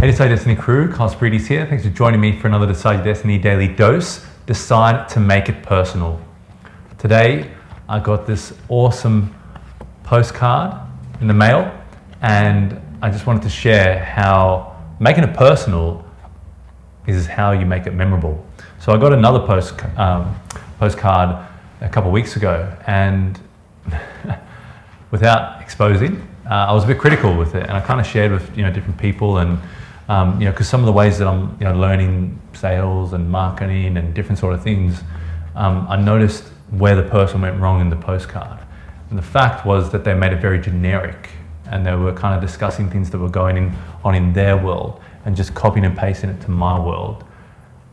Hey Decide Your Destiny crew, Carl Spreedy's here. Thanks for joining me for another Decide Your Destiny Daily Dose. Decide to make it personal. Today, I got this awesome postcard in the mail, and I just wanted to share how making it personal is how you make it memorable. So I got another postcard a couple of weeks ago, and without exposing, I was a bit critical with it, and I kind of shared with different people, and because some of the ways that I'm learning sales and marketing and different sort of things, I noticed where the person went wrong in the postcard. And the fact was that they made it very generic, and they were kind of discussing things that were going on in their world and just copying and pasting it to my world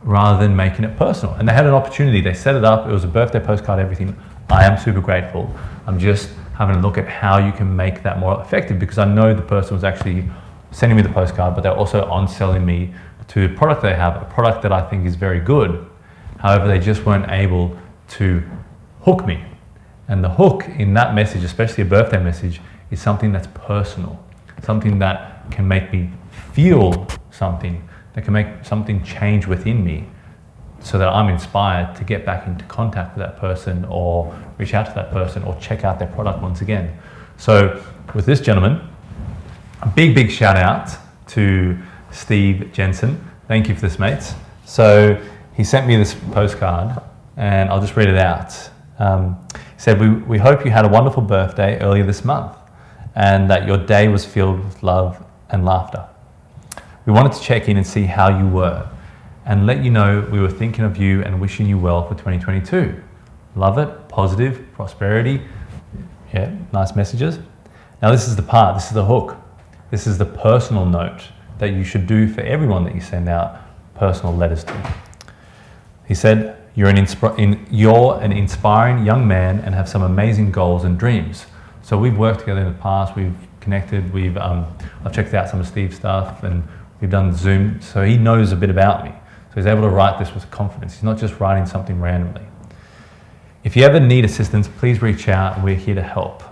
rather than making it personal. And they had an opportunity, they set it up, it was a birthday postcard, everything. I am super grateful. I'm just having a look at how you can make that more effective, because I know the person was actually sending me the postcard, but they're also on-selling me to a product they have, a product that I think is very good. However, they just weren't able to hook me. And the hook in that message, especially a birthday message, is something that's personal, something that can make me feel something, that can make something change within me, so that I'm inspired to get back into contact with that person, or reach out to that person, or check out their product once again. So with this gentleman, a big shout out to Steve Jensen. Thank you for this, mates. So he sent me this postcard, and I'll just read it out. He said, we hope you had a wonderful birthday earlier this month, and that your day was filled with love and laughter. We wanted to check in and see how you were, and let you know we were thinking of you and wishing you well for 2022. Love it, positive, prosperity. Yeah, nice messages. Now this is the part, this is the hook. This is the personal note that you should do for everyone that you send out personal letters to. He said, you're an inspiring young man and have some amazing goals and dreams. So we've worked together in the past, we've connected, I've checked out some of Steve's stuff, and we've done Zoom, so he knows a bit about me. So he's able to write this with confidence. He's not just writing something randomly. If you ever need assistance, please reach out, and we're here to help.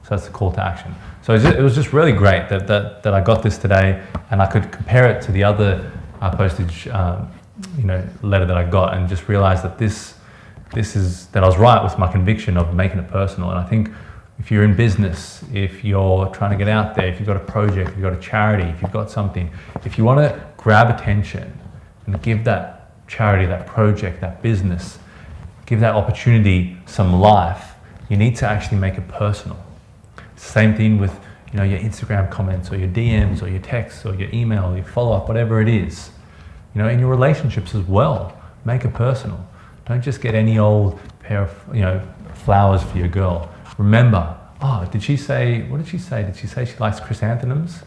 So that's the call to action. So it was just really great that I got this today, and I could compare it to the other postage letter that I got, and just realize that this is, that I was right with my conviction of making it personal. And I think if you're in business, if you're trying to get out there, if you've got a project, if you've got a charity, if you've got something, if you want to grab attention and give that charity, that project, that business, give that opportunity some life, you need to actually make it personal. Same thing with your Instagram comments, or your DMs, or your texts, or your email, or your follow-up, whatever it is. In your relationships as well, make it personal. Don't just get any old pair of flowers for your girl. Remember, what did she say? Did she say she likes chrysanthemums?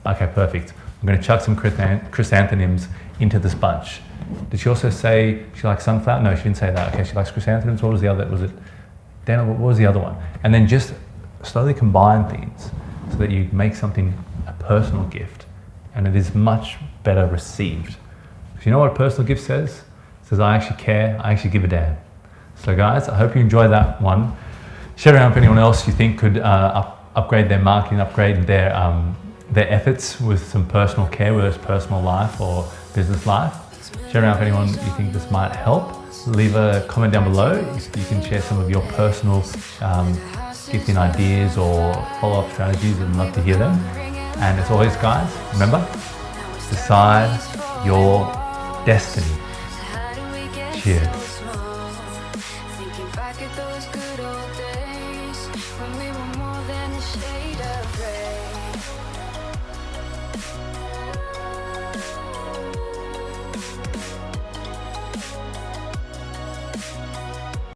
Okay, perfect. I'm going to chuck some chrysanthemums into this bunch. Did she also say she likes sunflower? No, she didn't say that. Okay, she likes chrysanthemums. What was the other? What was the other one? And then just slowly combine things so that you make something a personal gift, and it is much better received. Because you know what a personal gift says? It says, I actually care, I actually give a damn. So guys, I hope you enjoyed that one. Share it around if anyone else you think could upgrade their marketing, upgrade their efforts with some personal care, whether it's personal life or business life. Share it around if anyone you think this might help. Leave a comment down below if you can share some of your personal gifting ideas or follow-up strategies. I'd love to hear them. And as always, guys, remember, decide your destiny. Cheers. Thinking back at those good old days when we were more than